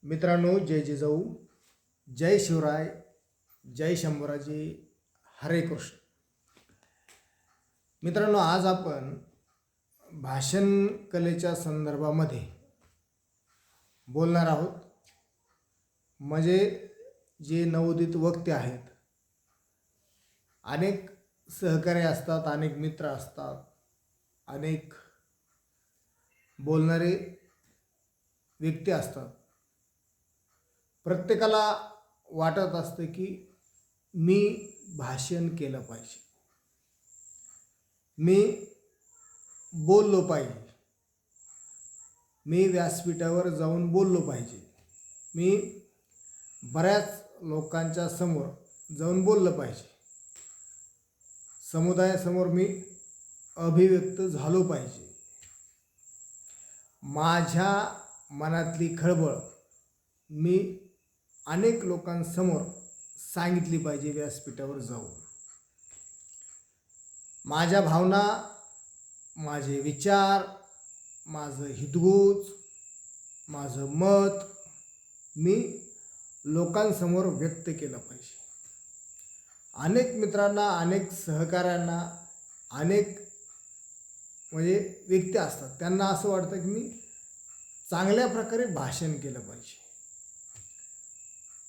मित्रांनो, जय जिजाऊ, जय शिवराय, जय शंभूराजे, हरे कृष्ण. मित्रांनो, आज आपण भाषण कलेच्या संदर्भामध्ये बोलणार आहोत. म्हणजे जे नवोदित वक्ते आहेत, अनेक सहकारी असतात, अनेक मित्र असतात, अनेक बोलणारे व्यक्ती असतात. प्रत्येकाला वाटत असतं की मी भाषण केलं पाहिजे, मी बोललो पाहिजे, मी व्यासपीठावर जाऊन बोललो पाहिजे, मी बऱ्याच लोकांच्या समोर जाऊन बोललं पाहिजे, समुदायासमोर मी अभिव्यक्त झालो पाहिजे, माझ्या मनातली खळबळ मी अनेक लोकांसमोर सांगितली पाहिजे व्यासपीठावर जाऊन. माझ्या भावना, माझे विचार, माझं हितगुज, माझं मत मी लोकांसमोर व्यक्त केलं पाहिजे. अनेक मित्रांना, अनेक सहकाऱ्यांना, अनेक म्हणजे व्यक्ती असतात, त्यांना असं वाटतं की मी चांगल्या प्रकारे भाषण केलं पाहिजे,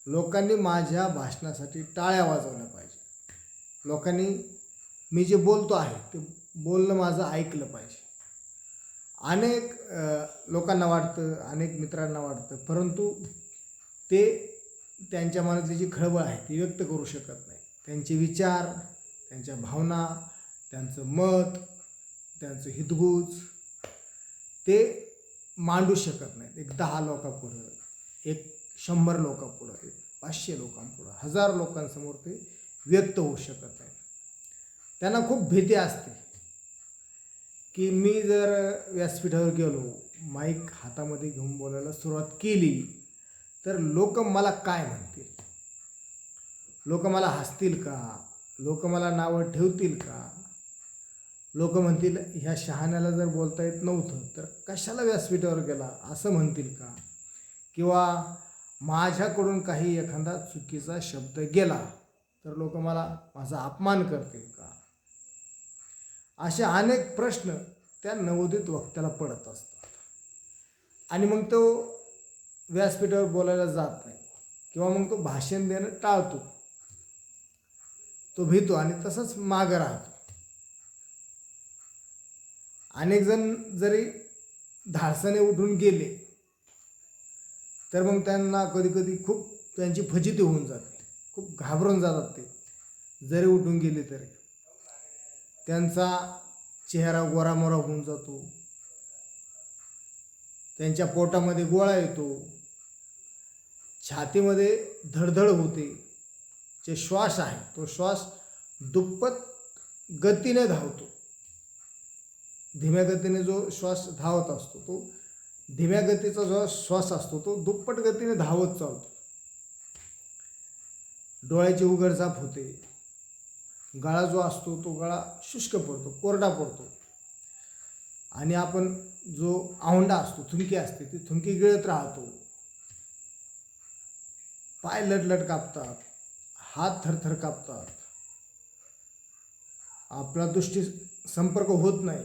लोकांनी माझ्या भाषणासाठी टाळ्या वाजवल्या पाहिजे, लोकांनी मी जे बोलतो आहे ते बोलणं माझं ऐकलं पाहिजे. अनेक लोकांना वाटतं, अनेक मित्रांना वाटतं, परंतु ते त्यांच्या मनातली जी खळबळ आहे ती व्यक्त करू शकत नाही. त्यांचे विचार, त्यांच्या भावना, त्यांचं मत, त्यांचं हितगुज ते मांडू शकत नाहीत. एक 10 लोकांपुढं, एक 100 लोकांपुढं, एक 500 लोकांपुढं, 1000 लोकांसमोर ते व्यक्त होऊ शकत नाही. त्यांना खूप भीती असते की मी जर व्यासपीठावर गेलो, माईक हातामध्ये घेऊन बोलायला सुरुवात केली तर लोक मला काय म्हणतील, लोक मला हसतील का, लोक मला नावं ठेवतील का, लोक म्हणतील ह्या शहाण्याला जर बोलता येत नव्हतं तर कशाला व्यासपीठावर गेला असं म्हणतील का, किंवा माझ्याकडून काही एखादा चुकीचा शब्द गेला तर लोक माझा अपमान करतील का. असे अनेक प्रश्न त्या नवोदित वक्त्याला पडत असतात. आणि मग तो व्यासपीठावर बोलायला जात नाही, किंवा मग तो भाषण देणं टाळतो, तो भीतो आणि तसंच मागं राहतो. अनेक जण जरी धाडसाने उठून गेले तर मग त्यांना कधी कधी खूप त्यांची फजिती होऊन जाते, खूप घाबरून जातात. ते जरी उठून गेले तरी त्यांचा चेहरा गोरामोरा होऊन जातो, त्यांच्या पोटामध्ये गोळा येतो, छातीमध्ये धडधड होते, जे श्वास आहे तो श्वास दुप्पट गतीने धावतो. धीम्या गतीने जो श्वास धावत असतो तो धीम्या गतीचा जो श्वास असतो तो दुप्पट गतीने धावत चालतो. डोळ्याची उघडझाप होते, गळा जो असतो तो गळा शुष्क पडतो, कोरडा पडतो, आणि आपण जो आवंडा असतो, थुंकी असते, ती थुंकी गिळत राहतो. पाय लटलट कापतात, हात थरथर कापतात, आपला दृष्टी संपर्क होत नाही,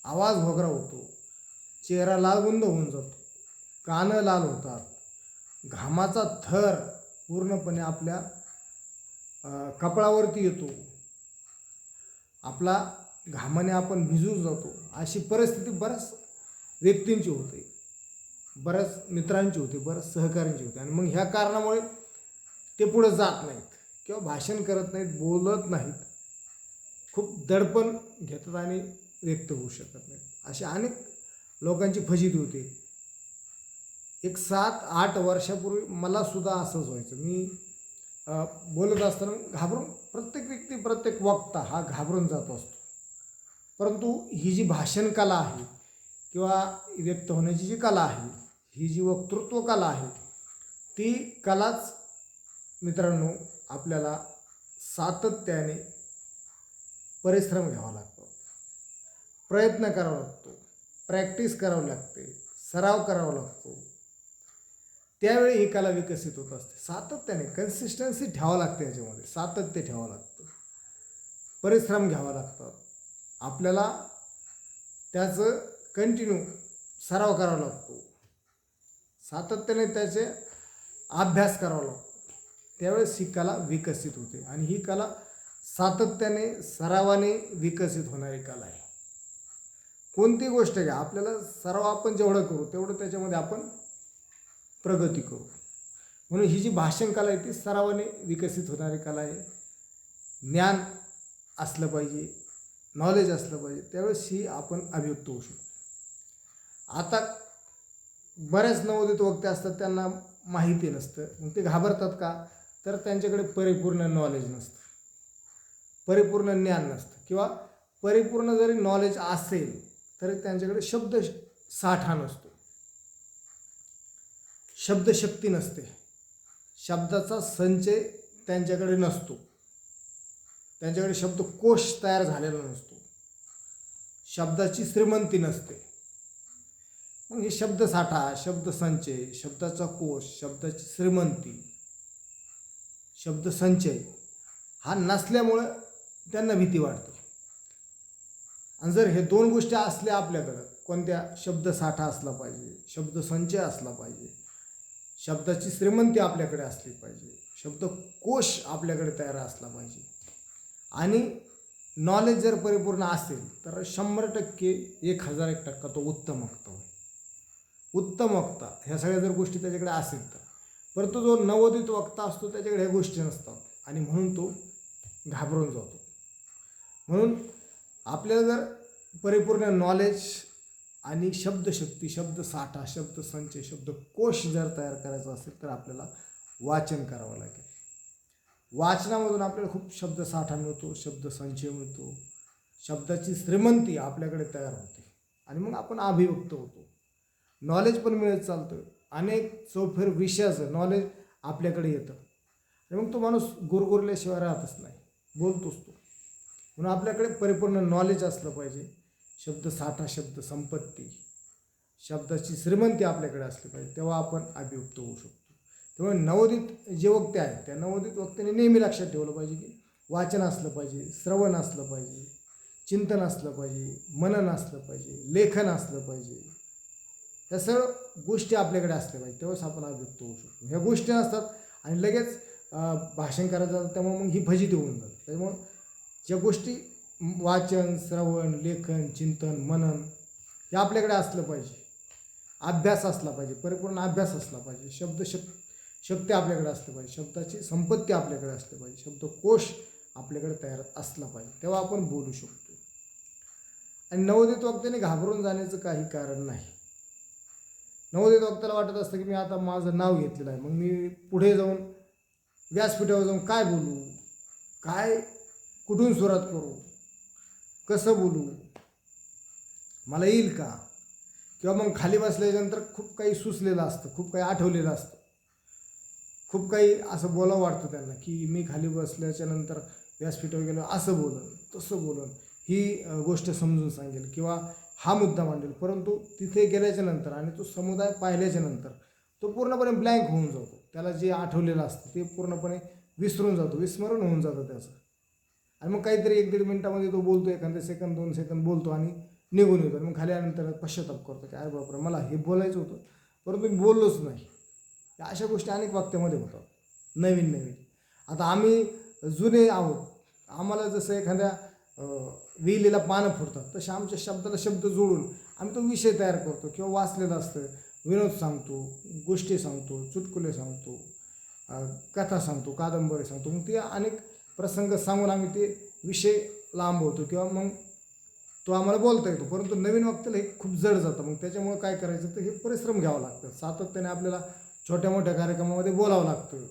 आवाज घोगरा होतो, चेहरा लालबुंद होऊन जातो, कानं लाल होतात, घामाचा थर पूर्णपणे आपल्या कपाळावरती येतो, आपला घामाने आपण भिजून जातो. अशी परिस्थिती बऱ्याच व्यक्तींची होते, बऱ्याच मित्रांची होते, बऱ्याच सहकाऱ्यांची होते. आणि मग ह्या कारणामुळे ते पुढे जात नाहीत, किंवा भाषण करत नाहीत, बोलत नाहीत, खूप दडपण घेतात आणि व्यक्त होऊ शकत नाहीत. अशा अनेक लोकांची फजिती होते. एक 7-8 वर्षापूर्वी मला सुद्धा असंच व्हायचं. मी बोलत असताना घाबरून, प्रत्येक व्यक्ती, प्रत्येक वक्ता हा घाबरून जात असतो. परंतु ही जी भाषण कला आहे, किंवा व्यक्त होण्याची जी कला आहे, ही जी वक्तृत्व कला आहे, ती कलाच मित्रांनो आपल्याला सातत्याने परिश्रम घ्यावा लागतो, प्रयत्न करावा लागतो, प्रॅक्टिस करावी लागते, सराव करावा लागतो. त्यावेळी ही कला विकसित होत असते. सातत्याने कन्सिस्टन्सी ठेवावं लागते, याच्यामध्ये सातत्य ठेवावं लागतं, परिश्रम घ्यावा लागतात आपल्याला, त्याचं कंटिन्यू सराव करावा लागतो, सातत्याने त्याचे अभ्यास करावा लागतो. त्यावेळेस ही कला विकसित होते आणि ही कला सातत्याने सरावाने विकसित होणारी कला आहे. कोणती गोष्ट घ्या, आपल्याला सराव आपण जेवढं करू तेवढं त्याच्यामध्ये आपण प्रगती करू. म्हणून ही जी भाषण कला आहे ती सरावाने विकसित होणारी कला आहे. ज्ञान असलं पाहिजे, नॉलेज असलं पाहिजे, त्यावेळेस ही आपण अभिव्यक्त होऊ शकतो. आता बऱ्याच नवोदित वक्ते असतात, त्यांना माहिती नसतं, मग ते घाबरतात का, तर त्यांच्याकडे परिपूर्ण नॉलेज नसतं, परिपूर्ण ज्ञान नसतं, किंवा परिपूर्ण जरी नॉलेज असेल तरी त्यांच्याकडे शब्द साठा नसतो, शब्दशक्ती नसते, शब्दाचा संचय त्यांच्याकडे नसतो, त्यांच्याकडे शब्दकोश तयार झालेला नसतो, शब्दाची श्रीमंती नसते. मग हे शब्दसाठा, शब्दसंचय, शब्दाचा कोश, शब्दाची श्रीमंती, शब्दसंचय हा नसल्यामुळं त्यांना भीती वाटते. आणि जर हे दोन गोष्टी असल्या आपल्याकडं, कोणत्या, शब्दसाठा असला पाहिजे, शब्दसंचय असला पाहिजे, शब्दाची श्रीमंती आपल्याकडे असली पाहिजे, शब्दकोश आपल्याकडे तयार असला पाहिजे, आणि नॉलेज जर परिपूर्ण असेल तर 100% 1001% तो उत्तम वक्ता होईल. उत्तम वक्ता ह्या सगळ्या जर गोष्टी त्याच्याकडे असेल तर. परंतु जो नवोदित वक्ता असतो त्याच्याकडे ह्या गोष्टी नसतात आणि म्हणून तो घाबरून जातो. म्हणून आपल्याला जर परिपूर्ण नॉलेज आणि शब्दशक्ती, शब्दसाठा, शब्दसंचय, शब्दकोश जर तयार करायचा असेल तर आपल्याला वाचन करावं लागेल. वाचनामधून आपल्याला खूप शब्दसाठा मिळतो, शब्दसंचय मिळतो, शब्दाची श्रीमंती आपल्याकडे तयार होते आणि मग आपण अभिव्यक्त होतो. नॉलेज पण मिळत चालतं, अनेक चौफेर विषयाचं नॉलेज आपल्याकडे येतं आणि मग तो माणूस गुरगुरल्याशिवाय राहतच नाही, बोलतोच तो. म्हणून आपल्याकडे परिपूर्ण नॉलेज असलं पाहिजे, शब्दसाठा, शब्दसंपत्ती, शब्दाची श्रीमंती आपल्याकडे असली पाहिजे, तेव्हा आपण अभिव्यक्त होऊ शकतो. त्यामुळे नवोदित जे वक्ते आहेत त्या नवोदित वक्त्यांनी नेहमी लक्षात ठेवलं पाहिजे की वाचन असलं पाहिजे, श्रवण असलं पाहिजे, चिंतन असलं पाहिजे, मनन असलं पाहिजे, लेखन असलं पाहिजे. या सर्व गोष्टी आपल्याकडे असल्या पाहिजे, तेव्हाच आपण अभिव्यक्त होऊ शकतो. ह्या गोष्टी नसतात आणि लगेच भाषण करायचं जातं, त्यामुळे मग ही फजिती होऊन जाते. त्यामुळं ज्या गोष्टी वाचन, श्रवण, लेखन, चिंतन, मनन हे आपल्याकडे असलं पाहिजे, अभ्यास असला पाहिजे, परिपूर्ण अभ्यास असला पाहिजे, शक्ती आपल्याकडे असली पाहिजे, शब्दाची संपत्ती आपल्याकडे असली पाहिजे, शब्दकोश आपल्याकडे तयार असला पाहिजे, तेव्हा आपण बोलू शकतो. आणि नवोदित वक्त्याने घाबरून जाण्याचं काही कारण नाही. नवोदित वक्त्याला वाटत असतं की मी आता माझं नाव घेतलेलं आहे, मग मी पुढे जाऊन व्यासपीठावर जाऊन काय बोलू, काय कुठून सुरुवात करू, कसं बोलू, मला येईल का, किंवा मग खाली बसल्याच्यानंतर खूप काही सुचलेलं असतं, खूप काही आठवलेलं असतं, खूप काही असं बोलावं वाटतं त्यांना की मी खाली बसल्याच्यानंतर व्यासपीठावर गेलो असं बोलन, तसं बोलन, ही गोष्ट समजून सांगेल किंवा हा मुद्दा मांडेल. परंतु तिथे गेल्याच्यानंतर आणि तो समुदाय पाहिल्याच्यानंतर तो पूर्णपणे ब्लँक होऊन जातो, त्याला जे आठवलेलं असतं ते पूर्णपणे विसरून जातो, विस्मरण होऊन जातं त्याचं. आणि मग काहीतरी 1-1.5 मिनिटामध्ये तो बोलतो, एखादे सेकंद 2 सेकंद बोलतो आणि निघून येतो. मग खाली आल्यानंतर पश्चाताप करतो की अरे बापरे मला हे बोलायचं होतं परंतु मी बोललोच नाही. अशा गोष्टी अनेक वाक्यामध्ये होतात, नवीन. आता आम्ही जुने आहोत, आम्हाला जसं एखाद्या विहिलेला पानं फुटतात तसे आमच्या शब्दाला शब्द जोडून आम्ही तो विषय तयार करतो किंवा वाचलेलं असतं, विनोद सांगतो, गोष्टी सांगतो, चुटकुले सांगतो, कथा सांगतो, कादंबरी सांगतो. मग ते अनेक प्रसंग सांगून आम्ही ते विषय लांबवतो किंवा मग तो आम्हाला बोलता येतो. परंतु नवीन वक्त्याला हे खूप जड जातं. मग त्याच्यामुळे काय करायचं तर हे परिश्रम घ्यावं लागतं, सातत्याने आपल्याला छोट्या मोठ्या कार्यक्रमामध्ये बोलावं लागतं,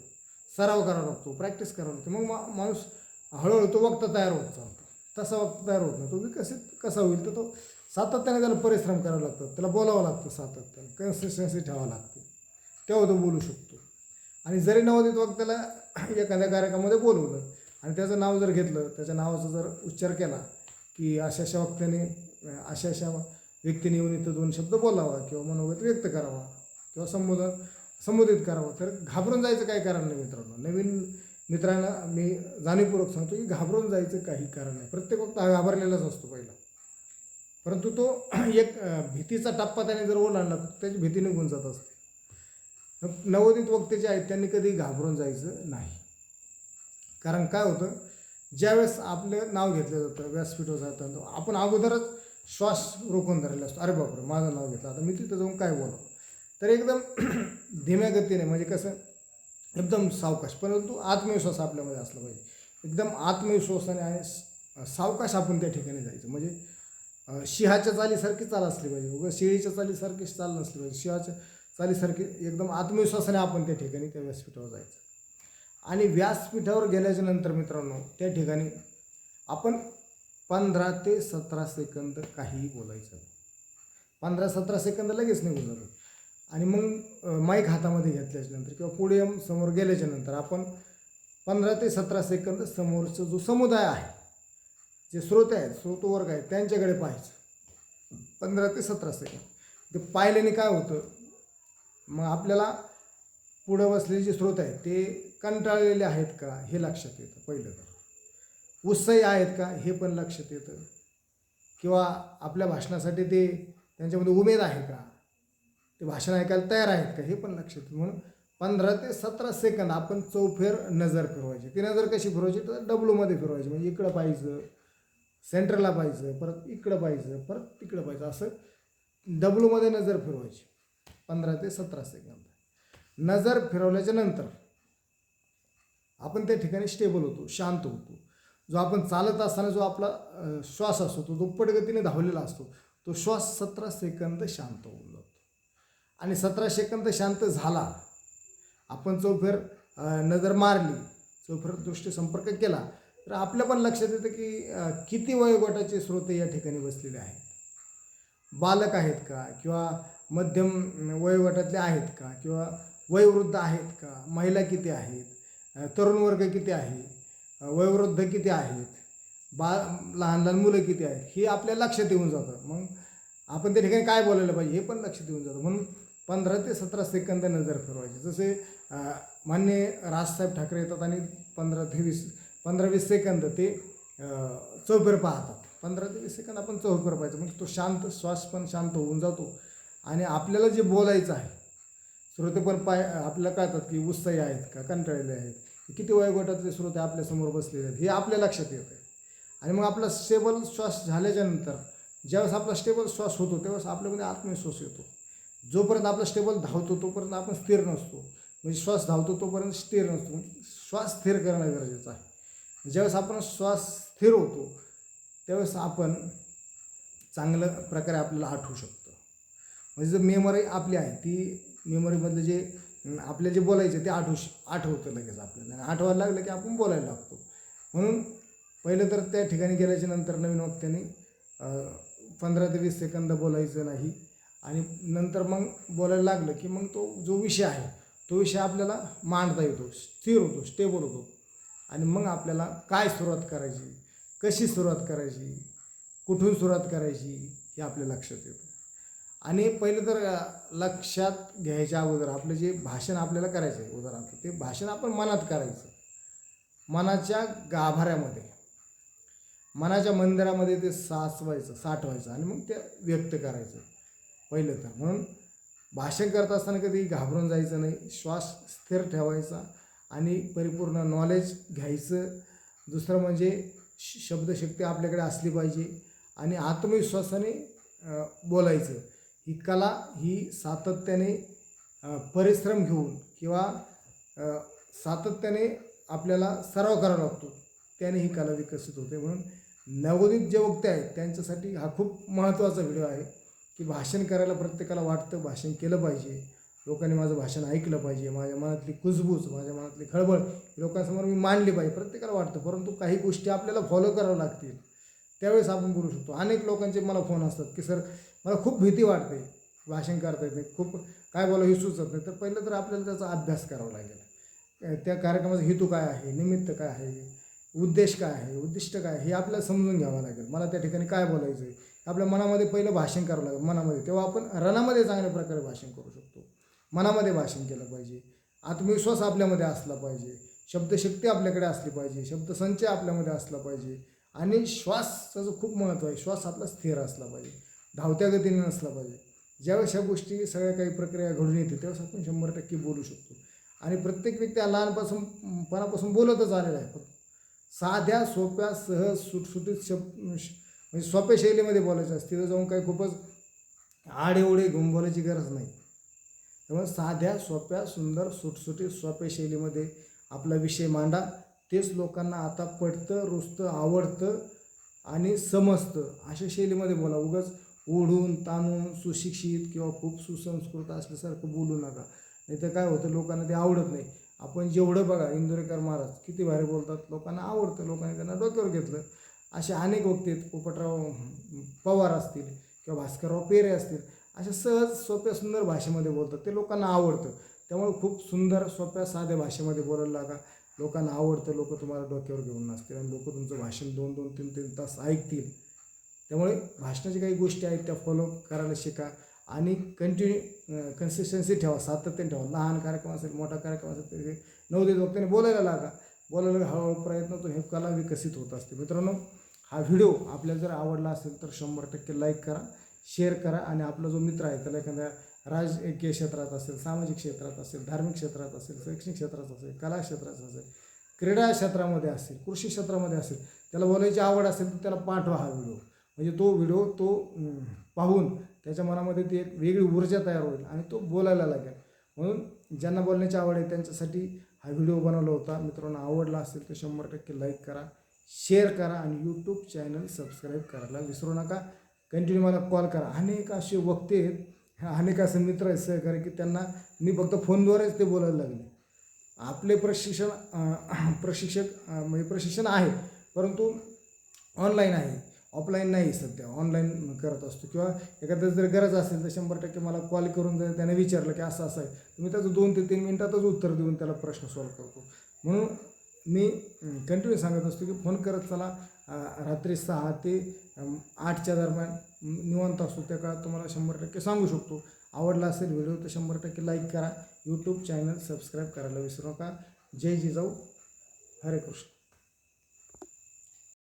सराव करावा लागतो, प्रॅक्टिस करावं लागतं. मग माणूस हळूहळू तो वक्ता तयार होत चालतो. तसा वक्ता तयार होत नाही, तो विकसित कसा होईल तर तो सातत्याने त्याला परिश्रम करावं लागतं, त्याला बोलावं लागतं, सातत्याने कन्सिस्टन्सी ठेवावं लागते, तेव्हा तो बोलू शकतो. आणि जरी नवोदित वक्त्याला एखाद्या कार्यक्रमामध्ये बोलवलं आणि त्याचं नाव जर घेतलं, त्याच्या नावाचा जर उच्चार केला की अशा वक्त्याने अशा व्यक्तीने येऊन इथं 2 शब्द बोलावा किंवा मनोगत व्यक्त करावा किंवा संबोधन संबोधित करावं. तर घाबरून जायचं काही कारण नाही मित्रांनो. नवीन मित्रांना मी जाणीवपूर्वक सांगतो की घाबरून जायचं काही कारण नाही. प्रत्येक वक्त हा घाबरलेलाच असतो पहिला, परंतु तो एक भीतीचा टप्पा त्याने जर ओलांडला तर त्याची भीती निघून जात असते. नवोदित वक्ते जे आहेत त्यांनी कधी घाबरून जायचं नाही. कारण काय होतं, ज्यावेळेस आपलं नाव घेतलं जातं, व्यासपीठावर जातं, आपण अगोदरच श्वास रोखून धरलेला असतो. अरे बापरे, माझं नाव घेतलं, आता मी तिथं जाऊन काय बोलावं. तर एकदम धीम्या गतीने, म्हणजे कसं एकदम सावकाश, परंतु आत्मविश्वास आपल्यामध्ये असला पाहिजे. एकदम आत्मविश्वासाने आणि सावकाश आपण त्या ठिकाणी जायचं. म्हणजे सिंहाच्या चालीसारखी चाल असली पाहिजे. उगाच शेळीच्या चालीसारखी चाल नसली पाहिजे. सिंहाच्या चालीसारखी एकदम आत्मविश्वासाने आपण त्या ठिकाणी त्या व्यासपीठावर जायचं. आणि व्यासपीठावर गेल्याच्या नंतर मित्रांनो त्या ठिकाणी आपण 15 ते 17 सेकंद काहीही बोलायचं. 15-17 सेकंद लगेच निघून जातो. आणि मग माईक हातामध्ये घेतल्याच्यानंतर किंवा पोडियम समोर गेल्याच्यानंतर आपण 15 ते 17 सेकंद समोरचा जो समुदाय आहे, जे श्रोते आहेत, श्रोतवर्ग आहेत, त्यांच्याकडे पाहायचं. 15 ते 17 सेकंद ते पाहिल्याने काय होतं, मग आपल्याला पुढं बसलेले जे श्रोते आहेत ते कंटाळलेले आहेत का हे लक्षात येतं. पहिलं तर उत्साही आहेत का हे पण लक्षात येतं. किंवा आपल्या भाषणासाठी ते त्यांच्यामध्ये उमेद आहे का, ते भाषण ऐकायला तयार आहेत का हे पण लक्षात येतं. म्हणून 15 ते 17 सेकंद आपण चौफेर नजर फिरवायची. ती नजर कशी फिरवायची, तर डब्लूमध्ये फिरवायची. म्हणजे इकडं पाहायचं, सेंटरला पाहायचं, परत इकडं पाहायचं, परत तिकडं पाहायचं, असं डब्लूमध्ये नजर फिरवायची 15 ते 17 सेकंद. नजर फिरवल्याच्या नंतर आपण त्या ठिकाणी स्टेबल होतो, शांत होतो. जो आपण चालत असताना जो आपला श्वास असतो तो दुप्पट गतीने धावलेला असतो, तो श्वास 17 सेकंद शांत होऊन जातो. आणि 17 सेकंद शांत झाला, आपण चौफेर नजर मारली, चौफेर दृष्टी संपर्क केला, तर आपल्या पण लक्षात येतं की किती वयोगटाचे श्रोते या ठिकाणी बसलेले आहेत. बालक आहेत का, किंवा मध्यम वयोगटातले आहेत का, किंवा वयोवृद्ध आहेत का, महिला किती आहेत, तरुण वर्ग किती आहे, वयोवृद्ध किती आहेत, लहान लहान मुलं किती आहेत, हे आपल्या लक्षात येऊन जातं. मग आपण त्या ठिकाणी काय बोलायला पाहिजे हे पण लक्षात येऊन जातं. म्हणून 15 ते 17 सेकंद नजर फिरवायची. जसे माननीय राजसाहेब ठाकरे येतात आणि 15-20 सेकंद ते चौफेर पाहतात. 15 ते 20 सेकंद आपण चौफेर पाहायचं. मग तो शांत श्वास पण शांत होऊन जातो. आणि आपल्याला जे बोलायचं आहे, श्रोते पण आपल्याला कळतात की उत्साही आहेत का, कंटाळलेले आहेत, किती वयोगटातले श्रोते आपल्यासमोर बसलेले आहेत हे आपल्या लक्षात येतं. आणि मग आपला स्टेबल श्वास झाल्याच्यानंतर ज्यावेळेस आपला स्टेबल श्वास होतो त्यावेळेस आपल्यामध्ये आत्मविश्वास येतो. जोपर्यंत आपला स्टेबल धावतो तोपर्यंत आपण स्थिर नसतो. म्हणजे श्वास धावतो तोपर्यंत स्थिर नसतो. श्वास स्थिर करणं गरजेचं आहे. ज्यावेळेस आपण श्वास स्थिर होतो त्यावेळेस आपण चांगल्या प्रकारे आपल्याला आठवू शकतो. म्हणजे जर मेमरी आपली आहे, ती मेमरीमधलं जे आपल्याला जे बोलायचं ते आठवतं लगेच आपल्याला. आणि आठवायला लागलं की आपण बोलायला लागतो. म्हणून पहिलं तर त्या ठिकाणी गेल्याच्या नंतर नवीन वक्त्याने 15 ते 20 सेकंद बोलायचं नाही. आणि नंतर मग बोलायला लागलं की मग तो जो विषय आहे तो विषय आपल्याला मांडता येतो, स्थिर होतो, स्टेबल होतो. आणि मग आपल्याला काय सुरुवात करायची, कशी सुरुवात करायची, कुठून सुरुवात करायची हे आपल्या लक्षात येतं. आणि पहिलं तर लक्षात घ्यायच्या अगोदर आपलं जे भाषण आपल्याला करायचं आहे, उदाहरणार्थ ते भाषण आपण मनात करायचं. मनाच्या गाभाऱ्यामध्ये, मनाच्या मंदिरामध्ये ते साठवायचं आणि मग ते व्यक्त करायचं पहिलं तर. म्हणून भाषण करत असताना कधी घाबरून जायचं नाही. श्वास स्थिर ठेवायचा आणि परिपूर्ण नॉलेज घ्यायचं. दुसरं म्हणजे शब्दशक्ती आपल्याकडे असली पाहिजे आणि आत्मविश्वासाने बोलायचं. ही कला ही सातत्याने परिश्रम घेऊन किंवा सातत्याने आपल्याला सराव करावा लागतो, त्याने ही कला विकसित होते. म्हणून नवोदित जे वक्ते आहेत त्यांच्यासाठी हा खूप महत्त्वाचा व्हिडिओ आहे की भाषण करायला प्रत्येकाला वाटतं भाषण केलं पाहिजे, लोकांनी माझं भाषण ऐकलं पाहिजे, माझ्या मनातली कुजबूज, माझ्या मनातली खळबळ लोकांसमोर मी मांडली पाहिजे, प्रत्येकाला वाटतं. परंतु काही गोष्टी आपल्याला फॉलो करावं लागतील, त्यावेळेस आपण बोलू शकतो. अनेक लोकांचे मला फोन असतात की सर मला खूप भीती वाटते, भाषण करता येत नाही, खूप काय बोलावं हे सुचत नाही. तर पहिलं तर आपल्याला त्याचा अभ्यास करावा लागेल. त्या कार्यक्रमाचा हेतू काय आहे, निमित्त काय आहे, उद्देश काय आहे, उद्दिष्ट काय आहे हे आपल्याला समजून घ्यावं लागेल. मला त्या ठिकाणी काय बोलायचं आहे आपल्या मनामध्ये पहिलं भाषण करावं लागेल मनामध्ये, तेव्हा आपण रणामध्ये चांगल्या प्रकारे भाषण करू शकतो. मनामध्ये भाषण केलं पाहिजे, आत्मविश्वास आपल्यामध्ये असला पाहिजे, शब्दशक्ती आपल्याकडे असली पाहिजे, शब्दसंचय आपल्यामध्ये असला पाहिजे आणि श्वासाचं खूप महत्त्व आहे. श्वास आपला स्थिर असला पाहिजे, धावत्या गतीने नसला पाहिजे. ज्यावेळेस ह्या गोष्टी सगळ्या काही प्रक्रिया घडून येते त्यावेळेस आपण 100% बोलू शकतो. आणि प्रत्येक व्यक्ती हा लहानपणापासून बोलतच आलेला आहे. पण साध्या सोप्या सहज सुटसुटीत म्हणजे सोप्या शैलीमध्ये बोलायचं असतं. तिथं जाऊन काही खूपच आडेओढे घेऊन बोलायची गरज नाही. त्यामुळे साध्या सोप्या सुंदर सुटसुटीत सोप्या शैलीमध्ये आपला विषय मांडा. तेच लोकांना आता पटतं, रुचतं, आवडतं आणि समजतं. अशा शैलीमध्ये बोला. उगाच ओढून ताणून सुशिक्षित किंवा खूप सुसंस्कृत असल्यासारखं बोलू नका. नाही तर काय होतं, लोकांना ते आवडत नाही. आपण जेवढं बघा, इंदुरीकर महाराज किती भारी बोलतात, लोकांना आवडतं, लोकांनी त्यांना डोक्यावर घेतलं. असे अनेक वक्ते आहेत. पोपटराव पवार असतील किंवा भास्करराव पेरे असतील, अशा सहज सोप्या सुंदर भाषेमध्ये बोलतात, ते लोकांना आवडतं. त्यामुळे खूप सुंदर सोप्या साध्या भाषेमध्ये बोलायला लागा. लोकांना आवडतं, लोक तुम्हाला डोक्यावर घेऊन नसतील आणि लोक तुमचं भाषण 2-2, 3-3 तास ऐकतील. त्यामुळे भाषणाच्या काही गोष्टी आहेत त्या फॉलो करायला शिका आणि कन्सिस्टन्सी ठेवा, सातत्याने ठेवा. लहान कार्यक्रम असेल, मोठा कार्यक्रम असेल, ते 9-10 वक्त्याने बोलायला लागा. बोलायला हळूहळू प्रयत्नातून हे कला विकसित होत असते. मित्रांनो, हा व्हिडिओ आपल्याला जर आवडला असेल तर 100% लाईक करा, शेअर करा आणि आपला जो मित्र आहे त्याला एखाद्या राजकीय क्षेत्रात असेल, सामाजिक क्षेत्रात असेल, धार्मिक क्षेत्रात असेल, शैक्षणिक क्षेत्रात असेल, कला क्षेत्रात असेल, क्रीडा क्षेत्रामध्ये असेल, कृषी क्षेत्रामध्ये असेल, त्याला बोलायची आवड असेल तर त्याला पाठवा हा व्हिडिओ. म्हणजे तो व्हिडिओ पाहून त्याच्या मनामध्ये ती एक वेगळी ऊर्जा तयार होईल आणि तो बोलायला लागेल. म्हणून ज्यांना बोलण्याची आवड आहे त्यांच्यासाठी हा व्हिडिओ बनवला होता. मित्रांनो, आवडला असेल तर 100% लाईक करा, शेअर करा आणि यूट्यूब चॅनल सबस्क्राईब करायला विसरू नका. कंटिन्यू मला कॉल करा. अनेक असे वक्ते आहेत, अनेक असे मित्र आहेत, सहकारी, की त्यांना मी फक्त फोनद्वारेच ते बोलायला लागले. आपले प्रशिक्षण आहे, परंतु ऑनलाईन आहे, ऑफलाईन नाही. सध्या ऑनलाईन करत असतो. किंवा एखाद्या जर गरज असेल तर 100% मला कॉल करून जर त्याने विचारलं की असं असं आहे, तर मी त्याचं 2 ते 3 मिनिटातच उत्तर देऊन त्याला प्रश्न सॉल्व करतो. म्हणून मी कंटिन्यू सांगत असतो की फोन करत चला. रात्री 6 ते 8च्या दरम्यान निवांत असतो, त्या काळात तुम्हाला 100% सांगू शकतो. आवडला असेल व्हिडिओ तर 100% लाईक करा, यूट्यूब चॅनल सबस्क्राईब करायला विसरू नका. जय जिजाऊ, हरे कृष्ण.